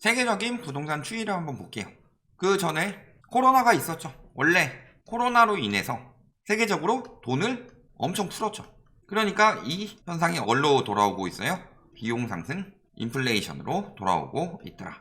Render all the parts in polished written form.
세계적인 부동산 추이를 한번 볼게요. 그 전에 코로나가 있었죠. 원래 코로나로 인해서 세계적으로 돈을 엄청 풀었죠. 그러니까 이 현상이 뭘로 돌아오고 있어요? 비용 상승, 인플레이션으로 돌아오고 있더라.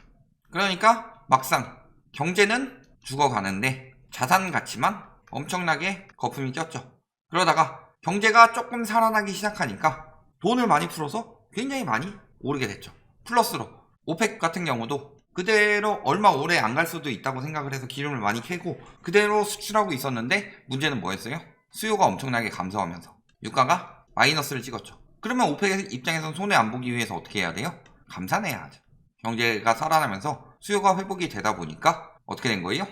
그러니까 막상 경제는 죽어가는데 자산 가치만 엄청나게 거품이 꼈죠. 그러다가 경제가 조금 살아나기 시작하니까 돈을 많이 풀어서 굉장히 많이 오르게 됐죠. 플러스로 오펙 같은 경우도 그대로 얼마 오래 안 갈 수도 있다고 생각을 해서 기름을 많이 캐고 그대로 수출하고 있었는데 문제는 뭐였어요? 수요가 엄청나게 감소하면서 유가가 마이너스를 찍었죠. 그러면 오펙 입장에서는 손해 안 보기 위해서 어떻게 해야 돼요? 감산해야 하죠. 경제가 살아나면서 수요가 회복이 되다 보니까 어떻게 된 거예요?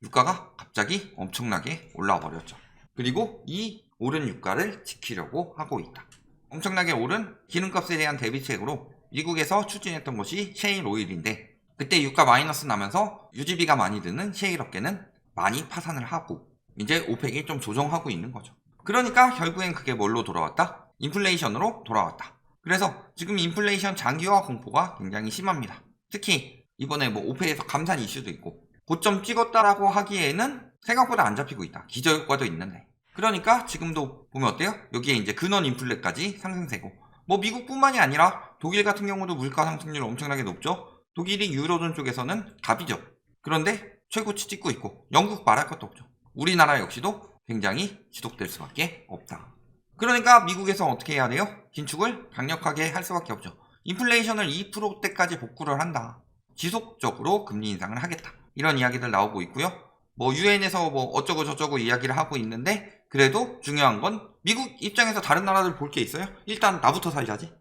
유가가 갑자기 엄청나게 올라와 버렸죠. 그리고 이 오른 유가를 지키려고 하고 있다. 엄청나게 오른 기름값에 대한 대비책으로 미국에서 추진했던 것이 셰일 오일인데 그때 유가 마이너스 나면서 유지비가 많이 드는 셰일 업계는 많이 파산을 하고 이제 오펙이 좀 조정하고 있는 거죠. 그러니까 결국엔 그게 뭘로 돌아왔다? 인플레이션으로 돌아왔다. 그래서 지금 인플레이션 장기화 공포가 굉장히 심합니다. 특히 이번에 오펙에서 감산 이슈도 있고 고점 찍었다라고 하기에는 생각보다 안 잡히고 있다. 기저효과도 있는데. 그러니까 지금도 보면 어때요? 여기에 이제 근원 인플레까지 상승세고 미국뿐만이 아니라 독일 같은 경우도 물가 상승률 엄청나게 높죠. 독일이 유로존 쪽에서는 갑이죠. 그런데 최고치 찍고 있고 영국 말할 것도 없죠. 우리나라 역시도 굉장히 지속될 수밖에 없다. 그러니까 미국에서 어떻게 해야 돼요? 긴축을 강력하게 할 수밖에 없죠. 인플레이션을 2%대까지 복구를 한다. 지속적으로 금리 인상을 하겠다. 이런 이야기들 나오고 있고요. 유엔에서 어쩌고 저쩌고 이야기를 하고 있는데 그래도 중요한 건 미국 입장에서 다른 나라들 볼 게 있어요? 일단 나부터 살자지.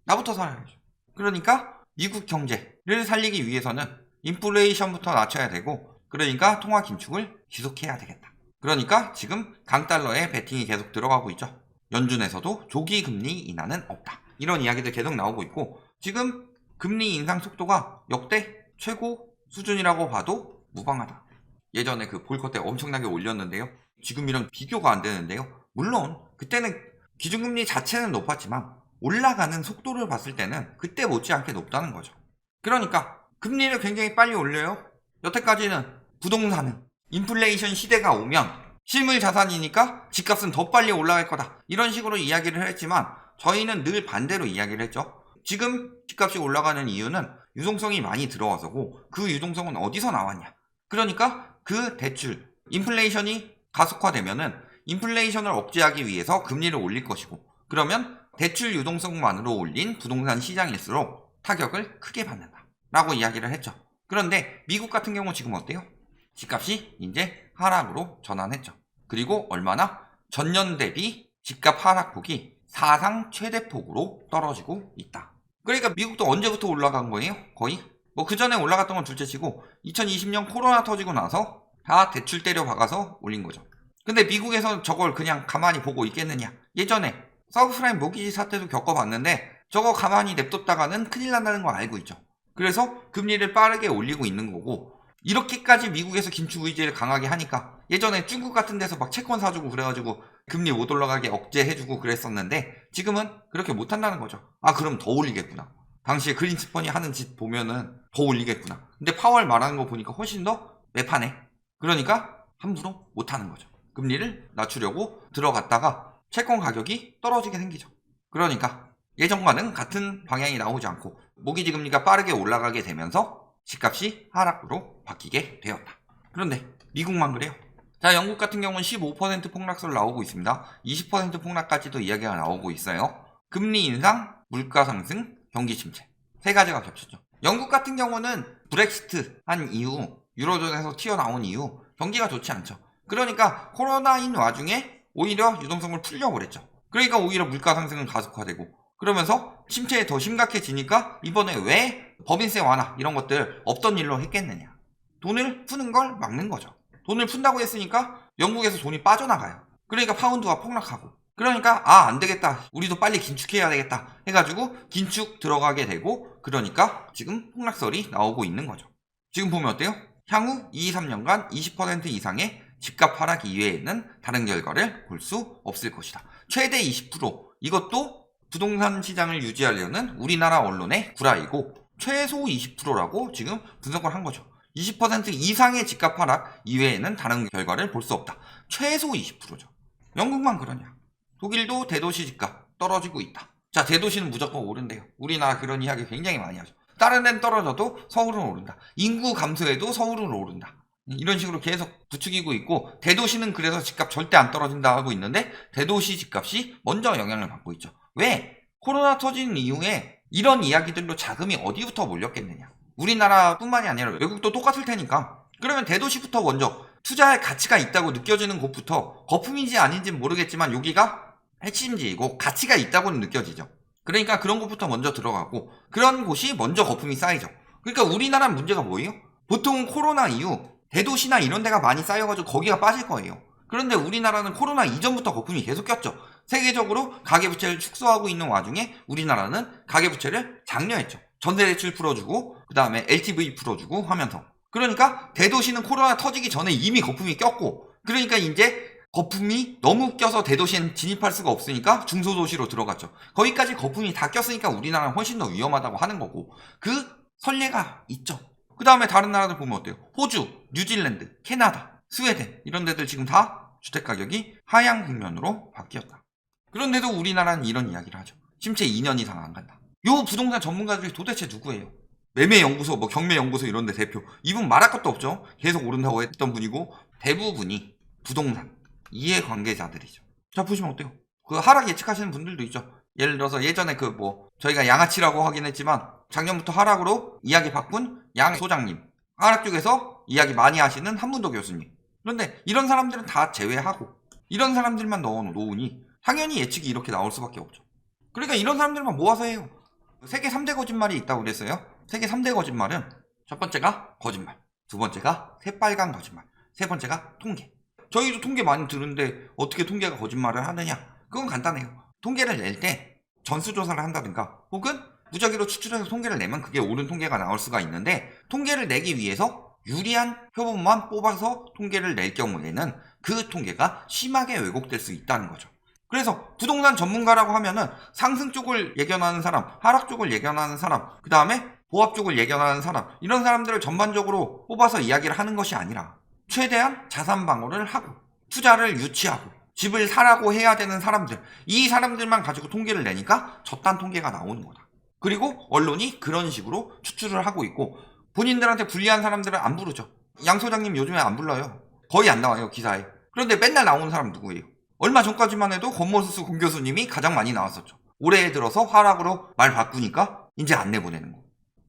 나부터 살아야죠. 그러니까 미국 경제를 살리기 위해서는 인플레이션부터 낮춰야 되고 그러니까 통화 긴축을 지속해야 되겠다. 그러니까 지금 강달러에 베팅이 계속 들어가고 있죠. 연준에서도 조기 금리 인하는 없다. 이런 이야기들 계속 나오고 있고 지금 금리 인상 속도가 역대 최고 수준이라고 봐도 무방하다. 예전에 그 볼커 때 엄청나게 올렸는데요. 지금이랑 비교가 안 되는데요. 물론 그때는 기준금리 자체는 높았지만 올라가는 속도를 봤을 때는 그때 못지않게 높다는 거죠. 그러니까 금리를 굉장히 빨리 올려요. 여태까지는 부동산은 인플레이션 시대가 오면 실물 자산이니까 집값은 더 빨리 올라갈 거다. 이런 식으로 이야기를 했지만 저희는 늘 반대로 이야기를 했죠. 지금 집값이 올라가는 이유는 유동성이 많이 들어와서고 그 유동성은 어디서 나왔냐. 그러니까 그 대출, 인플레이션이 가속화되면은 인플레이션을 억제하기 위해서 금리를 올릴 것이고 그러면 대출 유동성만으로 올린 부동산 시장일수록 타격을 크게 받는다 라고 이야기를 했죠. 그런데 미국 같은 경우 지금 어때요? 집값이 이제 하락으로 전환했죠. 그리고 얼마나? 전년 대비 집값 하락폭이 사상 최대폭으로 떨어지고 있다. 그러니까 미국도 언제부터 올라간 거예요? 거의? 그 전에 올라갔던 건 둘째치고 2020년 코로나 터지고 나서 다 대출 때려 박아서 올린 거죠. 근데 미국에서 저걸 그냥 가만히 보고 있겠느냐? 예전에 서브프라임 모기지 사태도 겪어봤는데 저거 가만히 냅뒀다가는 큰일 난다는 거 알고 있죠. 그래서 금리를 빠르게 올리고 있는 거고 이렇게까지 미국에서 긴축 의지를 강하게 하니까 예전에 중국 같은 데서 막 채권 사주고 그래가지고 금리 못 올라가게 억제해주고 그랬었는데 지금은 그렇게 못한다는 거죠. 그럼 더 올리겠구나. 당시에 그린스펀이 하는 짓 보면은 더 올리겠구나. 근데 파월 말하는 거 보니까 훨씬 더 매파네. 그러니까 함부로 못하는 거죠. 금리를 낮추려고 들어갔다가 채권 가격이 떨어지게 생기죠. 그러니까 예전과는 같은 방향이 나오지 않고 모기지 금리가 빠르게 올라가게 되면서 집값이 하락으로 바뀌게 되었다. 그런데 미국만 그래요. 자, 영국 같은 경우는 15% 폭락설 나오고 있습니다. 20% 폭락까지도 이야기가 나오고 있어요. 금리 인상, 물가 상승, 경기 침체. 세 가지가 겹쳤죠. 영국 같은 경우는 브렉시트 한 이후, 유로존에서 튀어나온 이후 경기가 좋지 않죠. 그러니까 코로나인 와중에 오히려 유동성을 풀려고 그랬죠. 그러니까 오히려 물가 상승은 가속화되고 그러면서 침체에 더 심각해지니까 이번에 왜 법인세 완화 이런 것들 없던 일로 했겠느냐. 돈을 푸는 걸 막는 거죠. 돈을 푼다고 했으니까 영국에서 돈이 빠져나가요. 그러니까 파운드가 폭락하고 그러니까 안 되겠다. 우리도 빨리 긴축해야 되겠다 해가지고 긴축 들어가게 되고 그러니까 지금 폭락설이 나오고 있는 거죠. 지금 보면 어때요? 향후 2-3년간 20% 이상의 집값 하락 이외에는 다른 결과를 볼 수 없을 것이다. 최대 20% 이것도 부동산 시장을 유지하려는 우리나라 언론의 구라이고 최소 20%라고 지금 분석을 한 거죠. 20% 이상의 집값 하락 이외에는 다른 결과를 볼 수 없다. 최소 20%죠. 영국만 그러냐. 독일도 대도시 집값 떨어지고 있다. 자, 대도시는 무조건 오른대요. 우리나라 그런 이야기 굉장히 많이 하죠. 다른 데는 떨어져도 서울은 오른다. 인구 감소해도 서울은 오른다. 이런 식으로 계속 부추기고 있고, 대도시는 그래서 집값 절대 안 떨어진다 하고 있는데 대도시 집값이 먼저 영향을 받고 있죠. 왜? 코로나 터진 이후에 이런 이야기들로 자금이 어디부터 몰렸겠느냐. 우리나라뿐만이 아니라 외국도 똑같을 테니까. 그러면 대도시부터 먼저 투자할 가치가 있다고 느껴지는 곳부터, 거품인지 아닌지는 모르겠지만 여기가 핵심지이고 가치가 있다고는 느껴지죠. 그러니까 그런 곳부터 먼저 들어가고, 그런 곳이 먼저 거품이 쌓이죠. 그러니까 우리나라 문제가 뭐예요? 보통은 코로나 이후 대도시나 이런 데가 많이 쌓여가지고 거기가 빠질 거예요. 그런데 우리나라는 코로나 이전부터 거품이 계속 꼈죠. 세계적으로 가계부채를 축소하고 있는 와중에 우리나라는 가계부채를 장려했죠. 전세대출 풀어주고 그 다음에 LTV 풀어주고 하면서. 그러니까 대도시는 코로나 터지기 전에 이미 거품이 꼈고, 그러니까 이제 거품이 너무 껴서 대도시엔 진입할 수가 없으니까 중소도시로 들어갔죠. 거기까지 거품이 다 꼈으니까 우리나라는 훨씬 더 위험하다고 하는 거고, 그 선례가 있죠. 그 다음에 다른 나라들 보면 어때요? 호주, 뉴질랜드, 캐나다, 스웨덴 이런 데들 지금 다 주택가격이 하향 국면으로 바뀌었다. 그런데도 우리나라는 이런 이야기를 하죠. 침체 2년 이상 안 간다. 요 부동산 전문가들이 도대체 누구예요? 매매연구소, 경매연구소 이런 데 대표. 이분 말할 것도 없죠. 계속 오른다고 했던 분이고, 대부분이 부동산 이해관계자들이죠. 자, 보시면 어때요? 그 하락 예측하시는 분들도 있죠. 예를 들어서 예전에 저희가 양아치라고 하긴 했지만 작년부터 하락으로 이야기 바꾼 양 소장님, 하락 쪽에서 이야기 많이 하시는 한문도 교수님. 그런데 이런 사람들은 다 제외하고 이런 사람들만 넣어놓으니 당연히 예측이 이렇게 나올 수밖에 없죠. 그러니까 이런 사람들만 모아서 해요. 세계 3대 거짓말이 있다고 그랬어요. 세계 3대 거짓말은 첫 번째가 거짓말, 두 번째가 새빨간 거짓말, 세 번째가 통계. 저희도 통계 많이 들은데 어떻게 통계가 거짓말을 하느냐? 그건 간단해요. 통계를 낼 때 전수조사를 한다든가 혹은 무작위로 추출해서 통계를 내면 그게 옳은 통계가 나올 수가 있는데, 통계를 내기 위해서 유리한 표본만 뽑아서 통계를 낼 경우에는 그 통계가 심하게 왜곡될 수 있다는 거죠. 그래서 부동산 전문가라고 하면은 상승 쪽을 예견하는 사람, 하락 쪽을 예견하는 사람, 그 다음에 보합 쪽을 예견하는 사람, 이런 사람들을 전반적으로 뽑아서 이야기를 하는 것이 아니라 최대한 자산 방어를 하고 투자를 유치하고 집을 사라고 해야 되는 사람들, 이 사람들만 가지고 통계를 내니까 저딴 통계가 나오는 거다. 그리고 언론이 그런 식으로 추출을 하고 있고, 본인들한테 불리한 사람들은 안 부르죠. 양 소장님 요즘에 안 불러요. 거의 안 나와요, 기사에. 그런데 맨날 나오는 사람 누구예요? 얼마 전까지만 해도 권모수수 권 교수님이 가장 많이 나왔었죠. 올해 들어서 하락으로 말 바꾸니까 이제 안 내보내는 거.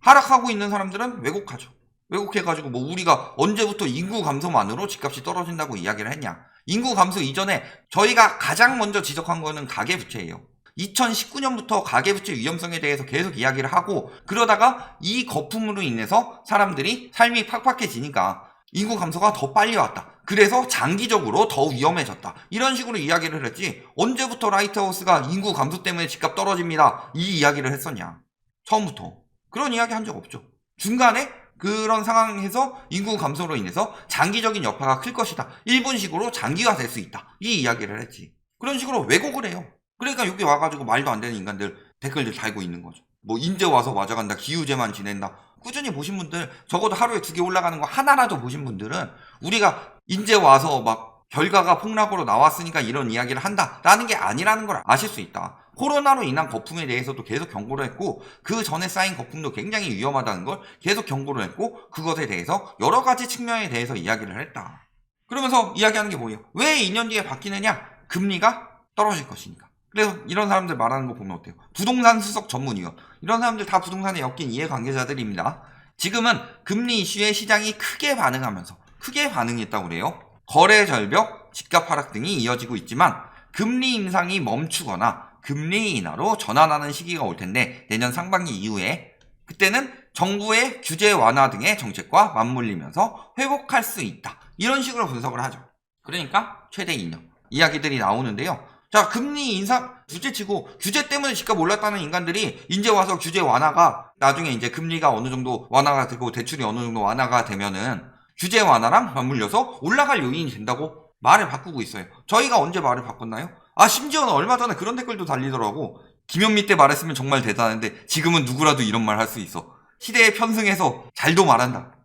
하락하고 있는 사람들은 왜곡하죠. 왜곡해가지고 우리가 언제부터 인구 감소만으로 집값이 떨어진다고 이야기를 했냐. 인구 감소 이전에 저희가 가장 먼저 지적한 거는 가계부채예요. 2019년부터 가계부채 위험성에 대해서 계속 이야기를 하고, 그러다가 이 거품으로 인해서 사람들이 삶이 팍팍해지니까 인구 감소가 더 빨리 왔다. 그래서 장기적으로 더 위험해졌다. 이런 식으로 이야기를 했지, 언제부터 라이트하우스가 인구 감소 때문에 집값 떨어집니다 이 이야기를 했었냐. 처음부터 그런 이야기 한 적 없죠. 중간에 그런 상황에서 인구 감소로 인해서 장기적인 여파가 클 것이다, 일본식으로 장기화될 수 있다, 이 이야기를 했지. 그런 식으로 왜곡을 해요. 그러니까 여기 와가지고 말도 안 되는 인간들 댓글들 달고 있는 거죠. 인제 와서 맞아간다, 기우제만 지낸다. 꾸준히 보신 분들, 적어도 하루에 2개 올라가는 거 하나라도 보신 분들은 우리가 인제 와서 결과가 폭락으로 나왔으니까 이런 이야기를 한다라는 게 아니라는 걸 아실 수 있다. 코로나로 인한 거품에 대해서도 계속 경고를 했고, 그 전에 쌓인 거품도 굉장히 위험하다는 걸 계속 경고를 했고, 그것에 대해서 여러 가지 측면에 대해서 이야기를 했다. 그러면서 이야기하는 게 뭐예요? 왜 2년 뒤에 바뀌느냐? 금리가 떨어질 것이니까. 그래서 이런 사람들 말하는 거 보면 어때요? 부동산 수석 전문위원, 이런 사람들 다 부동산에 엮인 이해관계자들입니다. 지금은 금리 이슈에 시장이 크게 반응했다고 그래요. 거래 절벽, 집값 하락 등이 이어지고 있지만 금리 인상이 멈추거나 금리 인하로 전환하는 시기가 올 텐데, 내년 상반기 이후에 그때는 정부의 규제 완화 등의 정책과 맞물리면서 회복할 수 있다. 이런 식으로 분석을 하죠. 그러니까 최대 2년 이야기들이 나오는데요. 자, 금리 인상 둘째치고 규제 때문에 집값 올랐다는 인간들이 이제 와서 규제 완화가, 나중에 이제 금리가 어느 정도 완화가 되고 대출이 어느 정도 완화가 되면은 규제 완화랑 맞물려서 올라갈 요인이 된다고 말을 바꾸고 있어요. 저희가 언제 말을 바꿨나요? 심지어는 얼마 전에 그런 댓글도 달리더라고. 김현미 때 말했으면 정말 대단한데 지금은 누구라도 이런 말 할 수 있어. 시대에 편승해서 잘도 말한다.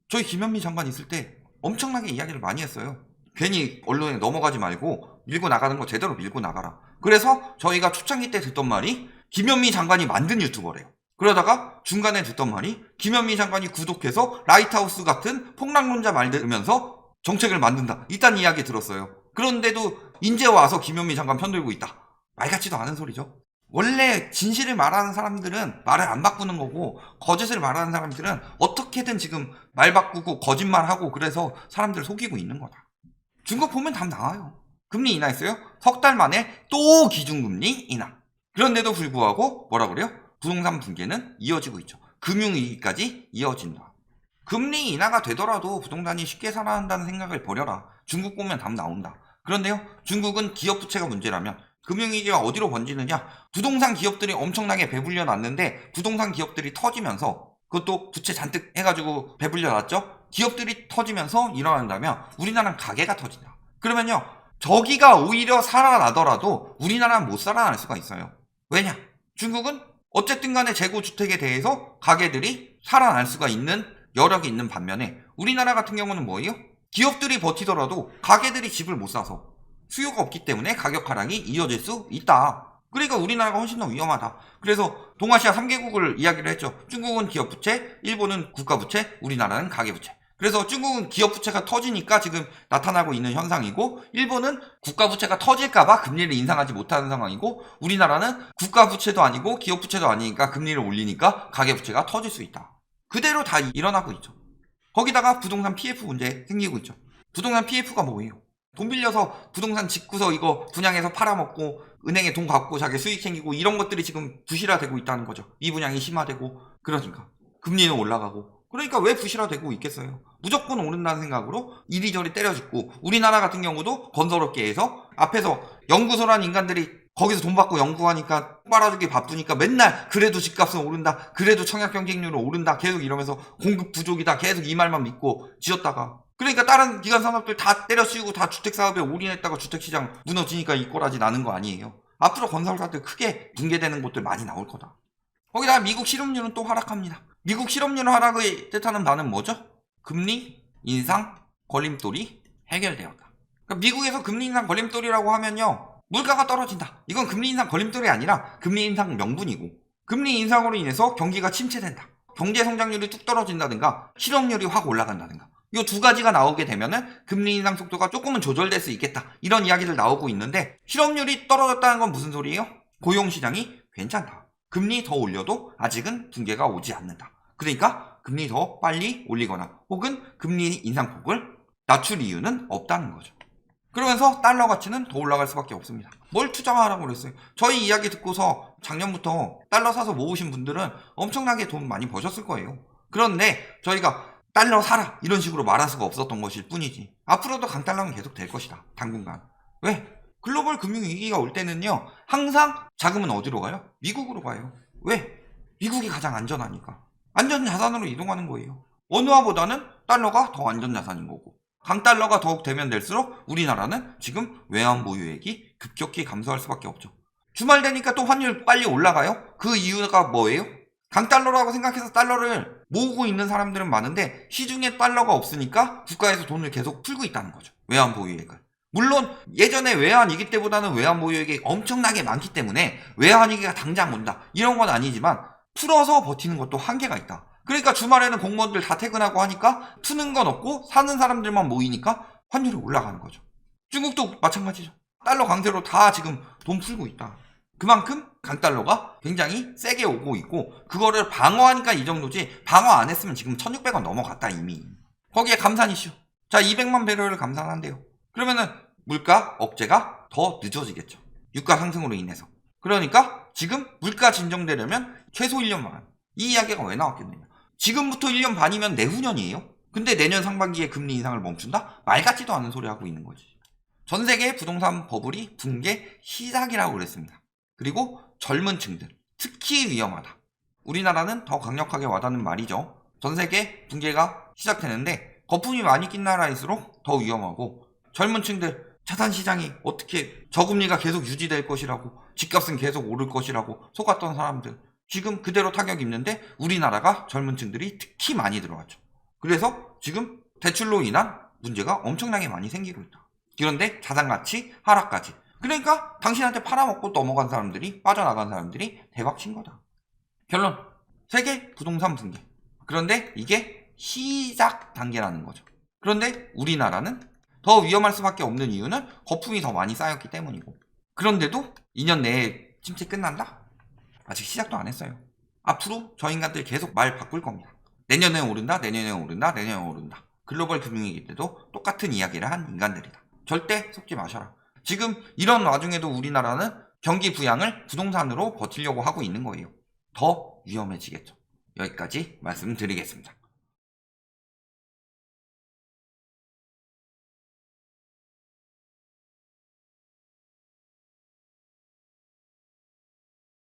저희 김현미 장관 있을 때 엄청나게 이야기를 많이 했어요. 괜히 언론에 넘어가지 말고 밀고 나가는 거 제대로 밀고 나가라. 그래서 저희가 초창기 때 듣던 말이 김현미 장관이 만든 유튜버래요. 그러다가 중간에 듣던 말이 김현미 장관이 구독해서 라이트하우스 같은 폭락론자 말 들으면서 정책을 만든다. 이딴 이야기 들었어요. 그런데도 이제 와서 김현미 장관 편들고 있다. 말 같지도 않은 소리죠. 원래 진실을 말하는 사람들은 말을 안 바꾸는 거고, 거짓을 말하는 사람들은 어떻게든 지금 말 바꾸고 거짓말하고 그래서 사람들을 속이고 있는 거다. 중국 보면 답 나와요. 금리 인하했어요. 석 달 만에 또 기준금리 인하. 그런데도 불구하고 뭐라 그래요? 부동산 붕괴는 이어지고 있죠. 금융위기까지 이어진다. 금리 인하가 되더라도 부동산이 쉽게 살아난다는 생각을 버려라. 중국 보면 답 나온다. 그런데요, 중국은 기업 부채가 문제라면 금융위기가 어디로 번지느냐? 부동산 기업들이 엄청나게 배불려 놨는데 부동산 기업들이 터지면서, 그것도 부채 잔뜩 해가지고 배불려 놨죠? 기업들이 터지면서 일어난다면 우리나라는 가게가 터진다. 그러면요, 저기가 오히려 살아나더라도 우리나라는 못 살아날 수가 있어요. 왜냐? 중국은 어쨌든 간에 재고주택에 대해서 가게들이 살아날 수가 있는 여력이 있는 반면에 우리나라 같은 경우는 뭐예요? 기업들이 버티더라도 가게들이 집을 못 사서 수요가 없기 때문에 가격 하락이 이어질 수 있다. 그러니까 우리나라가 훨씬 더 위험하다. 그래서 동아시아 3개국을 이야기를 했죠. 중국은 기업 부채, 일본은 국가 부채, 우리나라는 가계 부채. 그래서 중국은 기업 부채가 터지니까 지금 나타나고 있는 현상이고, 일본은 국가 부채가 터질까봐 금리를 인상하지 못하는 상황이고, 우리나라는 국가 부채도 아니고 기업 부채도 아니니까 금리를 올리니까 가계 부채가 터질 수 있다. 그대로 다 일어나고 있죠. 거기다가 부동산 PF 문제 생기고 있죠. 부동산 PF가 뭐예요? 돈 빌려서 부동산 짓고서 이거 분양해서 팔아먹고 은행에 돈 갚고 자기 수익 챙기고 이런 것들이 지금 부실화되고 있다는 거죠. 미분양이 심화되고, 그러니까 금리는 올라가고. 그러니까 왜 부실화되고 있겠어요? 무조건 오른다는 생각으로 이리저리 때려짓고, 우리나라 같은 경우도 건설업계 해서 앞에서 연구소란 인간들이 거기서 돈 받고 연구하니까 빨아주기 바쁘니까 맨날 그래도 집값은 오른다, 그래도 청약경쟁률은 오른다, 계속 이러면서 공급 부족이다, 계속 이 말만 믿고 지었다가, 그러니까 다른 기관 산업들 다 때려씌우고 다 주택사업에 올인했다가 주택시장 무너지니까 이 꼴아지 나는 거 아니에요. 앞으로 건설사들 크게 붕괴되는 곳들 많이 나올 거다. 거기다가 미국 실업률은 또 하락합니다. 미국 실업률 하락의 뜻하는 바는 뭐죠? 금리 인상 걸림돌이 해결되었다. 그러니까 미국에서 금리 인상 걸림돌이라고 하면요, 물가가 떨어진다. 이건 금리 인상 걸림돌이 아니라 금리 인상 명분이고, 금리 인상으로 인해서 경기가 침체된다. 경제 성장률이 뚝 떨어진다든가 실업률이 확 올라간다든가, 이 두 가지가 나오게 되면은 금리 인상 속도가 조금은 조절될 수 있겠다. 이런 이야기들 나오고 있는데, 실업률이 떨어졌다는 건 무슨 소리예요? 고용시장이 괜찮다. 금리 더 올려도 아직은 붕괴가 오지 않는다. 그러니까 금리 더 빨리 올리거나 혹은 금리 인상폭을 낮출 이유는 없다는 거죠. 그러면서 달러 가치는 더 올라갈 수밖에 없습니다. 뭘 투자하라고 그랬어요? 저희 이야기 듣고서 작년부터 달러 사서 모으신 분들은 엄청나게 돈 많이 버셨을 거예요. 그런데 저희가 달러 사라 이런 식으로 말할 수가 없었던 것일 뿐이지, 앞으로도 강달러는 계속 될 것이다. 당분간. 왜? 글로벌 금융위기가 올 때는요, 항상 자금은 어디로 가요? 미국으로 가요. 왜? 미국이 가장 안전하니까. 안전자산으로 이동하는 거예요. 원화보다는 달러가 더 안전자산인 거고, 강달러가 더욱 되면 될수록 우리나라는 지금 외환보유액이 급격히 감소할 수밖에 없죠. 주말 되니까 또 환율 빨리 올라가요? 그 이유가 뭐예요? 강달러라고 생각해서 달러를 모으고 있는 사람들은 많은데 시중에 달러가 없으니까 국가에서 돈을 계속 풀고 있다는 거죠. 외환보유액을. 물론 예전에 외환위기 때보다는 외환보유액이 엄청나게 많기 때문에 외환위기가 당장 온다 이런 건 아니지만, 풀어서 버티는 것도 한계가 있다. 그러니까 주말에는 공무원들 다 퇴근하고 하니까 푸는 건 없고 사는 사람들만 모이니까 환율이 올라가는 거죠. 중국도 마찬가지죠. 달러 강세로 다 지금 돈 풀고 있다. 그만큼 강달러가 굉장히 세게 오고 있고, 그거를 방어하니까 이 정도지, 방어 안 했으면 지금 1600원 넘어갔다 이미. 거기에 감산 이슈. 자, 200만 배럴을 감산한대요. 그러면은 물가 억제가 더 늦어지겠죠. 유가 상승으로 인해서. 그러니까 지금 물가 진정되려면 최소 1년 반. 이 이야기가 왜 나왔겠느냐. 지금부터 1년 반이면 내후년이에요. 근데 내년 상반기에 금리 인상을 멈춘다? 말 같지도 않은 소리 하고 있는 거지. 전 세계의 부동산 버블이 붕괴 시작이라고 그랬습니다. 그리고 젊은 층들, 특히 위험하다. 우리나라는 더 강력하게 와닿는 말이죠. 전 세계 붕괴가 시작되는데 거품이 많이 낀 나라일수록 더 위험하고, 젊은 층들, 자산시장이 어떻게 저금리가 계속 유지될 것이라고, 집값은 계속 오를 것이라고 속았던 사람들, 지금 그대로 타격 입는데 우리나라가 젊은 층들이 특히 많이 들어왔죠. 그래서 지금 대출로 인한 문제가 엄청나게 많이 생기고 있다. 그런데 자산가치 하락까지. 그러니까 당신한테 팔아먹고 넘어간 사람들이, 빠져나간 사람들이 대박 친 거다. 결론, 세계 부동산 붕괴. 그런데 이게 시작 단계라는 거죠. 그런데 우리나라는 더 위험할 수밖에 없는 이유는 거품이 더 많이 쌓였기 때문이고, 그런데도 2년 내에 침체 끝난다? 아직 시작도 안 했어요. 앞으로 저 인간들 계속 말 바꿀 겁니다. 내년에 오른다, 내년에 오른다, 내년에 오른다. 글로벌 금융위기 때도 똑같은 이야기를 한 인간들이다. 절대 속지 마셔라. 지금 이런 와중에도 우리나라는 경기 부양을 부동산으로 버티려고 하고 있는 거예요. 더 위험해지겠죠. 여기까지 말씀드리겠습니다.